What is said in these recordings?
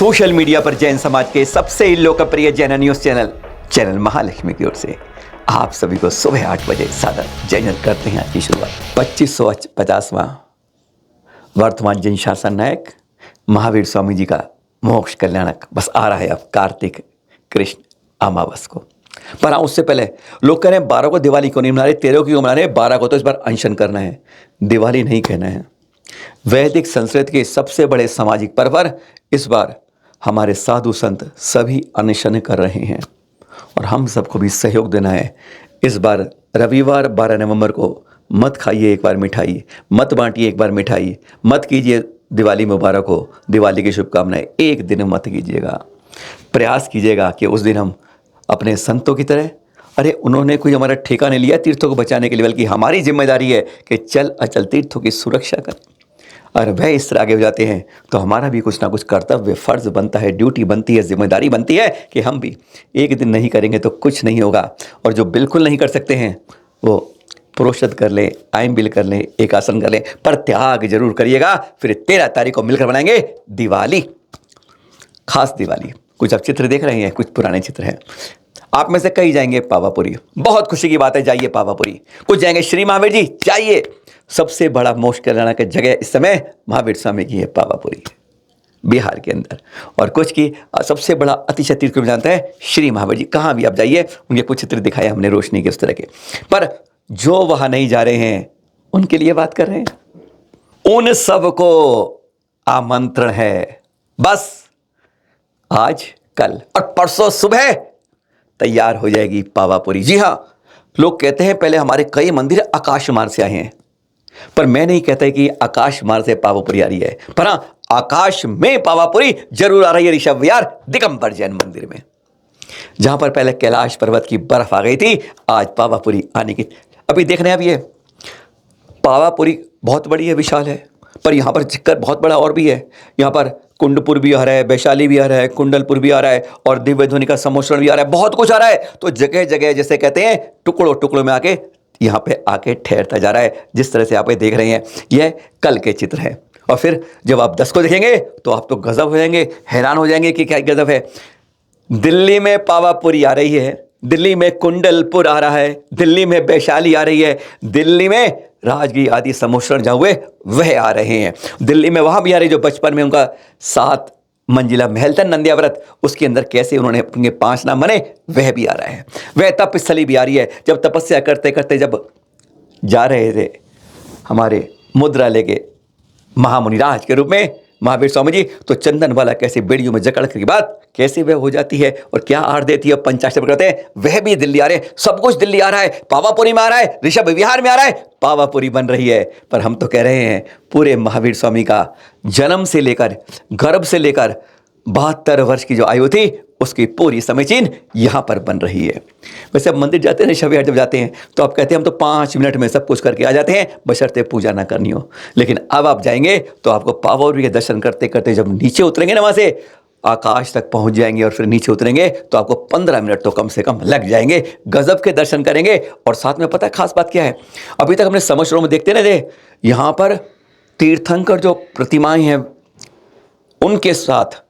Social media पर जैन समाज के सबसे लोकप्रिय जैन न्यूज चैनल महालक्ष्मी की ओर से आप सभी को सुबह 8 बजे सादर जैन करते हैं आज की शुरुआत। 2550वां वर्तमान जैन शासन नायक महावीर स्वामी जी का मोक्ष कल्याणक बस आ रहा है अब कार्तिक कृष्ण अमावस को। पर हाँ, उससे पहले लोग कह रहे हैं 12 को दिवाली क्यों नहीं मना रहे, 13 क्यों मना रहे, 12 को तो इस बार अनशन करना है, दिवाली नहीं कहना है। वैदिक संस्कृति के सबसे बड़े सामाजिक पर्व पर इस बार हमारे साधु संत सभी अनशन कर रहे हैं और हम सबको भी सहयोग देना है। इस बार रविवार 12 नवंबर को मत खाइए एक बार मिठाई, मत बांटिए एक बार मिठाई, मत कीजिए दिवाली मुबारक हो, दिवाली की शुभकामनाएं एक दिन मत कीजिएगा। प्रयास कीजिएगा कि उस दिन हम अपने संतों की तरह, अरे उन्होंने कोई हमारा ठेका नहीं लिया तीर्थों को बचाने के लिए, बल्कि हमारी जिम्मेदारी है कि चल अचल तीर्थों की सुरक्षा कर। और वह इस तरह आगे हो जाते हैं तो हमारा भी कुछ ना कुछ कर्तव्य फर्ज बनता है, ड्यूटी बनती है, जिम्मेदारी बनती है कि हम भी एक दिन नहीं करेंगे तो कुछ नहीं होगा। और जो बिल्कुल नहीं कर सकते हैं वो प्रोषद कर लें, आयम बिल कर लें, एक आसन कर लें, पर त्याग जरूर करिएगा। फिर 13 तारीख को मिलकर बनाएंगे दिवाली, खास दिवाली। कुछ आप चित्र देख रहे हैं, कुछ पुराने चित्र हैं। आप में से कई जाएंगे पावापुरी, बहुत खुशी की बात है, जाइए पावापुरी। कुछ जाएंगे श्री महावीर जी, जाइए। सबसे बड़ा मोक्ष कल्याण की जगह इस समय महावीर स्वामी की है पावापुरी, बिहार के अंदर। और कुछ की सबसे बड़ा अतिशय तीर्थ को जानता है श्री महावीर जी। कहाँ भी आप जाइए, उनके कुछ चित्र दिखाए हमने रोशनी के उस तरह के। पर जो वहां नहीं जा रहे हैं उनके लिए बात कर रहे हैं। उन सबको आमंत्रण है, बस आज कल और परसों सुबह तैयार हो जाएगी पावापुरी। जी हाँ, लोग कहते हैं पहले हमारे कई मंदिर आकाश मार्ग से आए हैं, पर मैं नहीं कहता कि आकाश मार्ग से पावापुरी आ रही है, पर हाँ आकाश में पावापुरी जरूर आ रही है। ऋषभ विहार दिगंबर जैन मंदिर में, जहां पर पहले कैलाश पर्वत की बर्फ आ गई थी, आज पावापुरी आने की अभी देखने अब ये पावापुरी बहुत बड़ी है, विशाल है, पर यहाँ पर जिक्र बहुत बड़ा और भी है। यहाँ पर कुंडपुर भी आ रहा है, वैशाली भी आ रहा है, कुंडलपुर भी आ रहा है और दिव्य ध्वनि का सम्मोषण भी आ रहा है, बहुत कुछ आ रहा है। तो जगह जगह जैसे कहते हैं टुकड़ों टुकड़ों में आके यहाँ पे आके ठहरता जा रहा है। जिस तरह से आप ये देख रहे हैं, यह कल के चित्र है। और फिर जब आप 10 को देखेंगे तो आप तो गजब हो जाएंगे, हैरान हो जाएंगे कि क्या गजब है। दिल्ली में पावापुरी आ रही है, दिल्ली में कुंडलपुर आ रहा है, दिल्ली में वैशाली आ रही है, दिल्ली में राजगीर आदि सम्मोषण जहाँ हुए वह आ रहे हैं। दिल्ली में वहाँ भी आ रही जो बचपन में उनका 7 मंजिला महल था नंदियाव्रत, उसके अंदर कैसे उन्होंने अपने 5 नाम बने वह भी आ रहा है। वह तपस्थली भी आ रही है, जब तपस्या करते करते जब जा रहे थे हमारे मुद्रा लेके महामुनिराज के रूप में महावीर स्वामी जी, तो चंदन वाला कैसे बेड़ियों में जकड़ के बाद कैसे वह हो जाती है और क्या आड़ देती है, पंचाक्षर करते हैं, वह भी दिल्ली आ रहे हैं। सब कुछ दिल्ली आ रहा है, पावापुरी में आ रहा है, ऋषभ विहार में आ रहा है, पावापुरी बन रही है। पर हम तो कह रहे हैं पूरे महावीर स्वामी का जन्म से लेकर गर्भ से लेकर 72 वर्ष की जो आयु थी उसकी पूरी समीचीन यहाँ पर बन रही है। वैसे अब मंदिर जाते हैं, ऋषभ विहार जब जाते हैं तो आप कहते हैं हम तो 5 मिनट में सब कुछ करके आ जाते हैं, बशर्ते पूजा ना करनी हो। लेकिन अब आप जाएंगे तो आपको पावापुरी के दर्शन करते करते जब नीचे उतरेंगे ना, वहाँ से आकाश तक पहुंच जाएंगे और फिर नीचे उतरेंगे तो आपको 15 मिनट तो कम से कम लग जाएंगे। गजब के दर्शन करेंगे। और साथ में पता है खास बात क्या है, अभी तक हमने समोसरों में देखते ना थे, यहाँ पर तीर्थंकर जो प्रतिमाएं हैं उनके साथ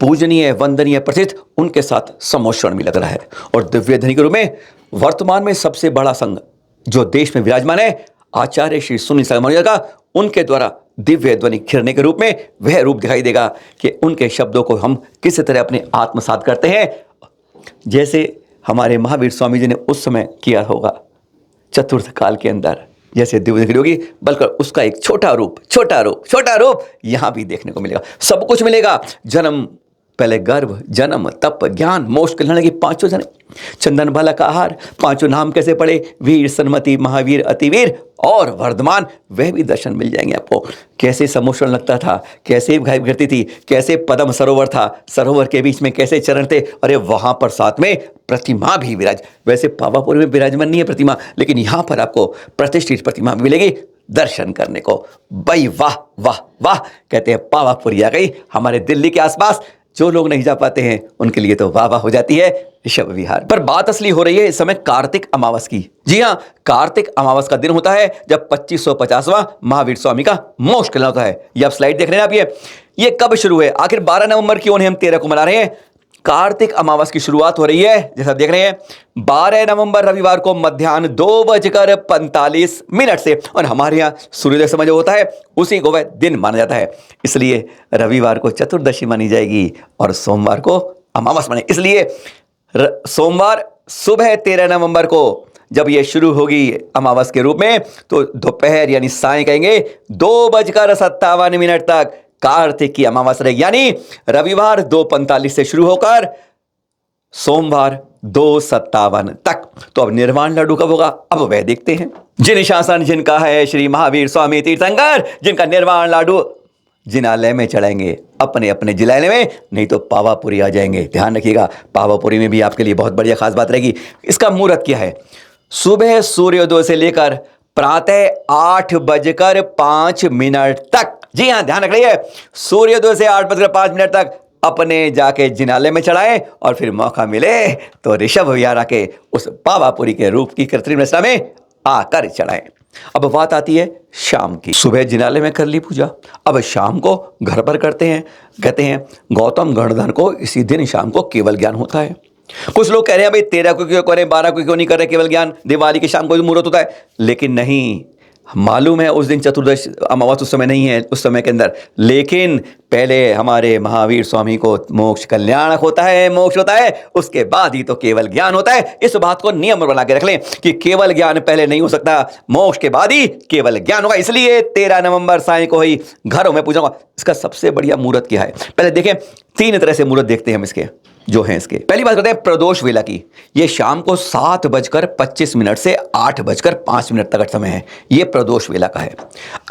पूजनीय, वंदनीय, प्रसिद्ध उनके साथ सम्मोषण भी लग रहा है। और दिव्य ध्वनि के रूप में वर्तमान में सबसे बड़ा संघ जो देश में विराजमान है आचार्य श्री सुनील सागर का, उनके द्वारा दिव्य ध्वनि खिरने के रूप में वह रूप दिखाई देगा कि उनके शब्दों को हम किस तरह अपने आत्मसात करते हैं, जैसे हमारे महावीर स्वामी जी ने उस समय किया होगा चतुर्थ काल के अंदर, जैसे दिव्य ध्वनि होगी, बल्कि उसका एक छोटा रूप यहाँ भी देखने को मिलेगा। सब कुछ मिलेगा, जन्म, पहले गर्भ, जन्म, तप, ज्ञान, मोक्ष कल्याण की 5 जने, चंदन बाला का आहार, 5 नाम कैसे पढ़े, वीर, सन्मति, महावीर, अतिवीर और वर्धमान, वह भी दर्शन मिल जाएंगे आपको। कैसे सम्मोषण लगता था, कैसे गायब गिरती थी, कैसे पद्म सरोवर था, सरोवर के बीच में कैसे चरण थे, अरे वहां पर साथ में प्रतिमा भी विराज। वैसे पावापुरी में विराजमान नहीं है प्रतिमा, लेकिन यहाँ पर आपको प्रतिष्ठित प्रतिमा मिलेगी दर्शन करने को। भाई वाह वाह वाह, कहते हैं पावापुरी आ गई हमारे दिल्ली के आसपास। जो लोग नहीं जा पाते हैं उनके लिए तो वाह वाह हो जाती है ऋषभ विहार। पर बात असली हो रही है इस समय कार्तिक अमावस की। जी हाँ, कार्तिक अमावस का दिन होता है जब 2550वां महावीर स्वामी का मोक्ष कल्याण होता है। ये आप स्लाइड देख रहे हैं आप, ये ये कब शुरू है? आखिर 12 नवंबर क्यों नहीं हम 13 को मना रहे हैं? कार्तिक अमावस की शुरुआत हो रही है, जैसा देख रहे हैं 12 नवंबर रविवार को मध्याह्न 2:45 से, और हमारे यहाँ सूर्योदय समय जो होता है उसी को वह दिन माना जाता है। इसलिए रविवार को चतुर्दशी मानी जाएगी और सोमवार को अमावस माने। इसलिए सोमवार सुबह 13 नवंबर को जब ये शुरू होगी अमावस के रूप में, तो दोपहर यानी सायं कहेंगे 2:57 तक कार्तिक की अमावस रहेगी। यानी रविवार 2:45 से शुरू होकर सोमवार 2:57 तक। तो अब निर्वाण लाडू कब होगा, अब वह देखते हैं। जिन शासन जिनका है श्री महावीर स्वामी तीर्थंकर, जिनका निर्वाण लाडू जिनालय में चढ़ाएंगे, अपने अपने जिलालय में, नहीं तो पावापुरी आ जाएंगे। ध्यान रखिएगा, पावापुरी में भी आपके लिए बहुत बढ़िया खास बात रहेगी। इसका मुहूर्त क्या है? सुबह सूर्योदय से लेकर प्रातः 8:05 तक। जी हाँ, ध्यान रख रहिए, सूर्योदय से 8:05 तक अपने जाके जिनालय में चढ़ाएं, और फिर मौका मिले तो ऋषभ विहार के उस पावापुरी के रूप की कृत्रिम रचना में आकर चढ़ाएं। अब बात आती है शाम की। सुबह जिनालय में कर ली पूजा, अब शाम को घर पर करते हैं। कहते हैं गौतम गणधर को इसी दिन शाम को केवल ज्ञान होता है। कुछ लोग कह रहे हैं भाई 13 को क्यों करें, 12 को क्यों नहीं कर रहे केवल ज्ञान, दिवाली की शाम को भी मुहूर्त होता है। लेकिन नहीं, मालूम है उस दिन चतुर्दश अमावस उस समय नहीं है उस समय के अंदर, लेकिन पहले हमारे महावीर स्वामी को मोक्ष कल्याणक होता है, मोक्ष होता है, उसके बाद ही तो केवल ज्ञान होता है। इस बात को नियम बना के रख लें कि केवल ज्ञान पहले नहीं हो सकता, मोक्ष के बाद ही केवल ज्ञान होगा। इसलिए 13 नवंबर सायं को ही घरों में पूजा होगा। इसका सबसे बढ़िया मुहूर्त क्या है? पहले देखें, 3 तरह से मुहूर्त देखते हैं हम इसके जो हैं इसके। पहली बात करते हैं प्रदोष वेला की। ये शाम को 7:25 से 8:05 तक का समय है, ये प्रदोष वेला का है।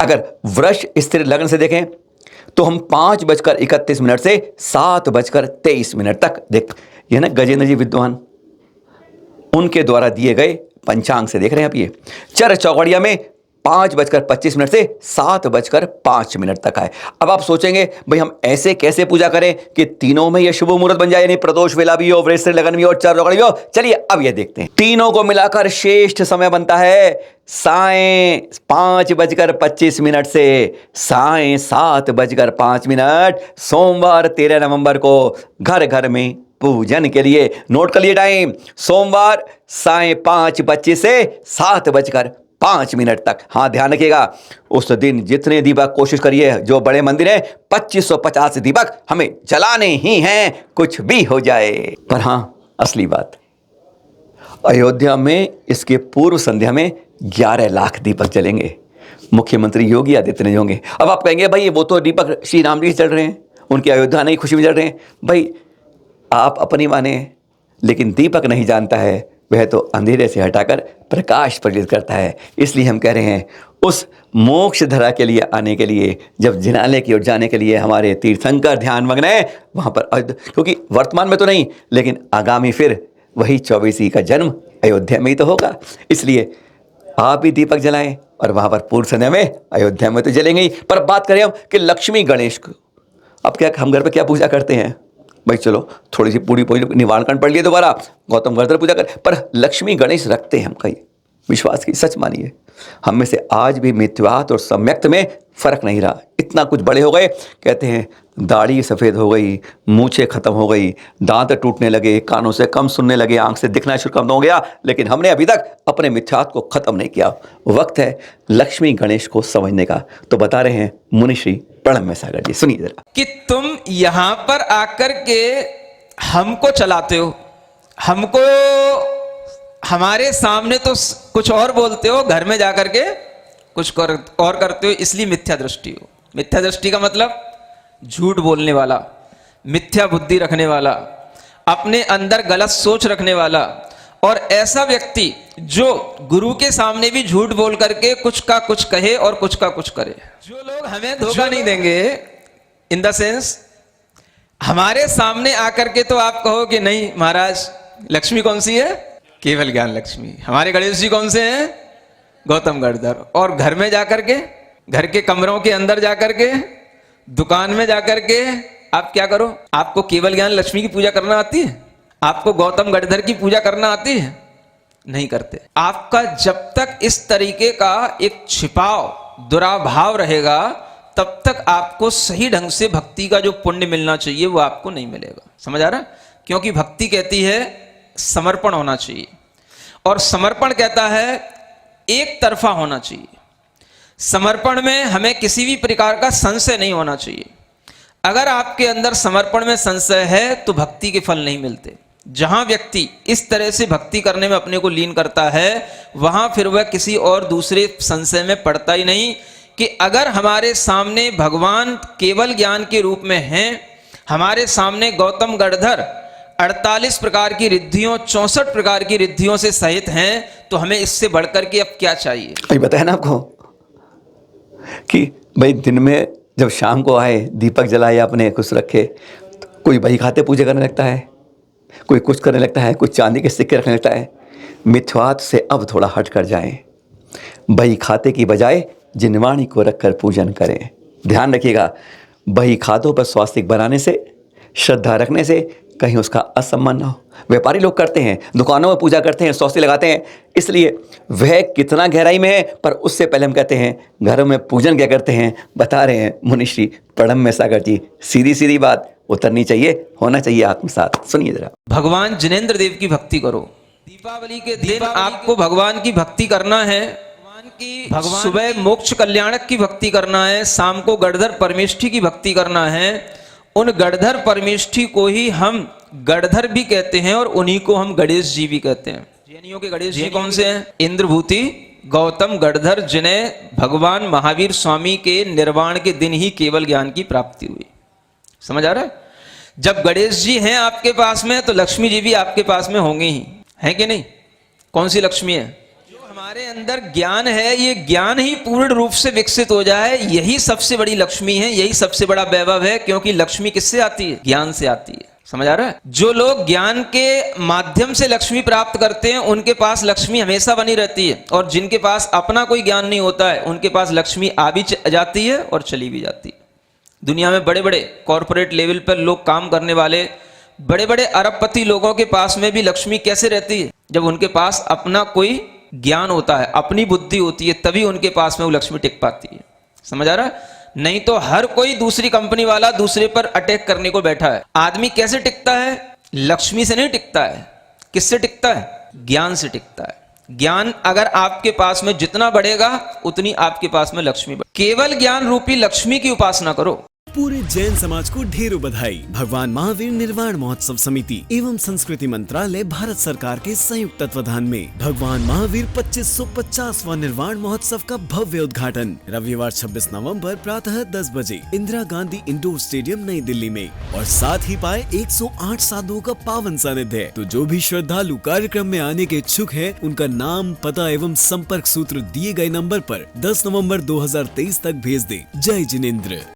अगर वृष स्थिर लग्न से देखें तो हम 5:31 से 7:23 तक देख, ये ना गजेंद्र जी विद्वान, उनके द्वारा दिए गए पंचांग से देख रहे हैं आप। ये चर चौगड़िया में 5:25 से 7:05 तक है। अब आप सोचेंगे भाई हम ऐसे कैसे पूजा करें कि तीनों में यह शुभ मुहूर्त बन जाए, यानी प्रदोष वेला भी हो, वृश्चिक लगन भी हो, चर चौगड़ी भी हो। चलिए अब ये देखते हैं, तीनों को मिलाकर श्रेष्ठ समय बनता है सायं 5:25 से सायं 7:05, सोमवार 13 नवंबर को घर घर में पूजन के लिए। नोट कर लिए टाइम, सोमवार सायं 5:25 से 7:05 तक। हाँ ध्यान रखिएगा, उस दिन जितने दीपक कोशिश करिए, जो बड़े मंदिर हैं 2550 दीपक हमें जलाने ही हैं, कुछ भी हो जाए। पर हाँ असली बात, अयोध्या में इसके पूर्व संध्या में 11 लाख दीपक जलेंगे। मुख्यमंत्री योगी आदित्यनाथ होंगे। अब आप कहेंगे भाई वो तो दीपक श्री राम जी जल रहे हैं, उनकी अयोध्या नहीं खुशी में जल रहे हैं। भाई आप अपनी माने, लेकिन दीपक नहीं जानता है, वह तो अंधेरे से हटाकर प्रकाश प्रज्वलित करता है। इसलिए हम कह रहे हैं उस मोक्ष धरा के लिए आने के लिए, जब जिनालय की ओर जाने के लिए हमारे तीर्थंकर ध्यान मग्न है वहाँ पर, क्योंकि वर्तमान में तो नहीं लेकिन आगामी फिर वही 24 का जन्म अयोध्या में ही तो होगा। इसलिए आप भी दीपक जलाएं, और वहाँ पर पूर्व संध्या में अयोध्या में तो जलेंगे ही। पर बात करें हम कि लक्ष्मी गणेश को, अब क्या हम घर पर क्या पूजा करते हैं भाई? चलो थोड़ी सी पूरी निवारण पढ़ लिए दोबारा, गौतम गणधर पूजा कर, पर लक्ष्मी गणेश रखते हैं हम कहीं, विश्वास की सच मानिए। हम में से आज भी मिथ्यात्व और सम्यक्त में फर्क नहीं रहा। इतना कुछ बड़े हो गए, कहते हैं दाढ़ी सफ़ेद हो गई, मूछें खत्म हो गई, दांत टूटने लगे, कानों से कम सुनने लगे, आंख से दिखना शुरू कम हो गया, लेकिन हमने अभी तक अपने मिथ्यात्व को खत्म नहीं किया। वक्त है लक्ष्मी गणेश को समझने का। तो बता रहे हैं मुनिश्री प्रणम सागर जी, सुनिए जरा। कि तुम यहां पर आकर के हमको चलाते हो, हमको हमारे सामने तो कुछ और बोलते हो, घर में जाकर के कुछ और करते हो, इसलिए मिथ्या दृष्टि हो। मिथ्या दृष्टि का मतलब झूठ बोलने वाला, मिथ्या बुद्धि रखने वाला, अपने अंदर गलत सोच रखने वाला, और ऐसा व्यक्ति जो गुरु के सामने भी झूठ बोल करके कुछ का कुछ कहे और कुछ का कुछ करे। जो लोग हमें धोखा नहीं देंगे, इन द सेंस हमारे सामने आकर के तो आप कहो कि नहीं महाराज लक्ष्मी कौन सी है? केवल ज्ञान लक्ष्मी। हमारे गणेश जी कौन से हैं? गौतम गणधर। और घर में जाकर के, घर के कमरों के अंदर जाकर के, दुकान में जाकर के आप क्या करो? आपको केवल ज्ञान लक्ष्मी की पूजा करना आती है? आपको गौतम गणधर की पूजा करना आती है? नहीं करते। आपका जब तक इस तरीके का एक छिपाव दुराभाव रहेगा, तब तक आपको सही ढंग से भक्ति का जो पुण्य मिलना चाहिए वो आपको नहीं मिलेगा। समझ आ रहा है? क्योंकि भक्ति कहती है समर्पण होना चाहिए, और समर्पण कहता है एक तरफा होना चाहिए। समर्पण में हमें किसी भी प्रकार का संशय नहीं होना चाहिए। अगर आपके अंदर समर्पण में संशय है तो भक्ति के फल नहीं मिलते। जहां व्यक्ति इस तरह से भक्ति करने में अपने को लीन करता है, वहां फिर वह किसी और दूसरे संशय में पड़ता ही नहीं कि अगर हमारे सामने भगवान केवल ज्ञान के रूप में हैं, हमारे सामने गौतम गढ़धर 48 प्रकार की रिद्धियों 64 प्रकार की रिद्धियों से सहित हैं, तो हमें इससे बढ़कर के अब क्या चाहिए? अभी बताया ना आपको कि भाई दिन में जब शाम को आए, दीपक जलाए, अपने खुश रखे, तो कोई बही खाते पूजा करने लगता है, कोई कुछ करने लगता है, कोई चांदी के सिक्के रखने लगता है। मिथ्यात्व से अब थोड़ा हट कर जाएं। बही खाते की बजाय जिनवाणी को रखकर पूजन करें। ध्यान रखिएगा, बही खातों पर स्वास्तिक बनाने से, श्रद्धा रखने से कहीं उसका असम्मान ना हो। व्यापारी लोग करते हैं, दुकानों में पूजा करते हैं, स्वास्तिक लगाते हैं, इसलिए वह कितना गहराई में है। पर उससे पहले हम कहते हैं घरों में पूजन क्या करते हैं, बता रहे हैं मुनिश्री पड़म में सागर जी। सीधी सीधी बात उतरनी चाहिए, होना चाहिए आत्मसात। सुनिए जरा। भगवान जिनेंद्र देव की भक्ति करो। दीपावली के दिन आपको भगवान की भक्ति करना है। भगवान सुबह मोक्ष कल्याणक की भक्ति करना है, शाम को गढ़धर परमेष्ठी की भक्ति करना है। उन गढ़धर परमेष्ठी को ही हम गढ़धर भी कहते हैं और उन्हीं को हम गणेश जी भी कहते हैं। जैनियों के गणेश जी कौन से हैं? इंद्रभूति गौतम गढ़धर, जिन्हें भगवान महावीर स्वामी के निर्वाण के दिन ही केवल ज्ञान की प्राप्ति हुई। समझ आ रहा है? जब गणेश जी हैं आपके पास में, तो लक्ष्मी जी भी आपके पास में होंगे ही, है कि नहीं? कौन सी लक्ष्मी है? जो हमारे अंदर ज्ञान है, ये ज्ञान ही पूर्ण रूप से विकसित हो जाए, यही सबसे बड़ी लक्ष्मी है, यही सबसे बड़ा वैभव है। क्योंकि लक्ष्मी किससे आती है? ज्ञान से आती है। समझ आ रहा है? जो लोग ज्ञान के माध्यम से लक्ष्मी प्राप्त करते हैं, उनके पास लक्ष्मी हमेशा बनी रहती है, और जिनके पास अपना कोई ज्ञान नहीं होता है, उनके पास लक्ष्मी आ भी जाती है और चली भी जाती है। दुनिया में बड़े बड़े कॉरपोरेट लेवल पर लोग काम करने वाले बड़े बड़े अरबपति लोगों के पास में भी लक्ष्मी कैसे रहती है? जब उनके पास अपना कोई ज्ञान होता है, अपनी बुद्धि होती है, तभी उनके पास में वो लक्ष्मी टिक पाती है। समझ आ रहा है? नहीं तो हर कोई दूसरी कंपनी वाला दूसरे पर अटैक करने को बैठा है। आदमी कैसे टिकता है? लक्ष्मी से नहीं टिकता है। किससे टिकता है? ज्ञान से टिकता है। ज्ञान अगर आपके पास में जितना बढ़ेगा, उतनी आपके पास में लक्ष्मी बढ़ेगी। केवल ज्ञान रूपी लक्ष्मी की उपासना करो। पूरे जैन समाज को ढेरों बधाई। भगवान महावीर निर्वाण महोत्सव समिति एवं संस्कृति मंत्रालय भारत सरकार के संयुक्त तत्वाधान में भगवान महावीर 2550वां निर्वाण महोत्सव का भव्य उद्घाटन रविवार 26 नवंबर प्रातः 10 बजे इंदिरा गांधी इंडोर स्टेडियम नई दिल्ली में, और साथ ही पाए 108 साधुओं का पावन सानिध्य। तो जो भी श्रद्धालु कार्यक्रम में आने के इच्छुक है, उनका नाम, पता एवं संपर्क सूत्र दिए गए नंबर पर 10 नवंबर 2023 तक भेज दे। जय जिनेंद्र।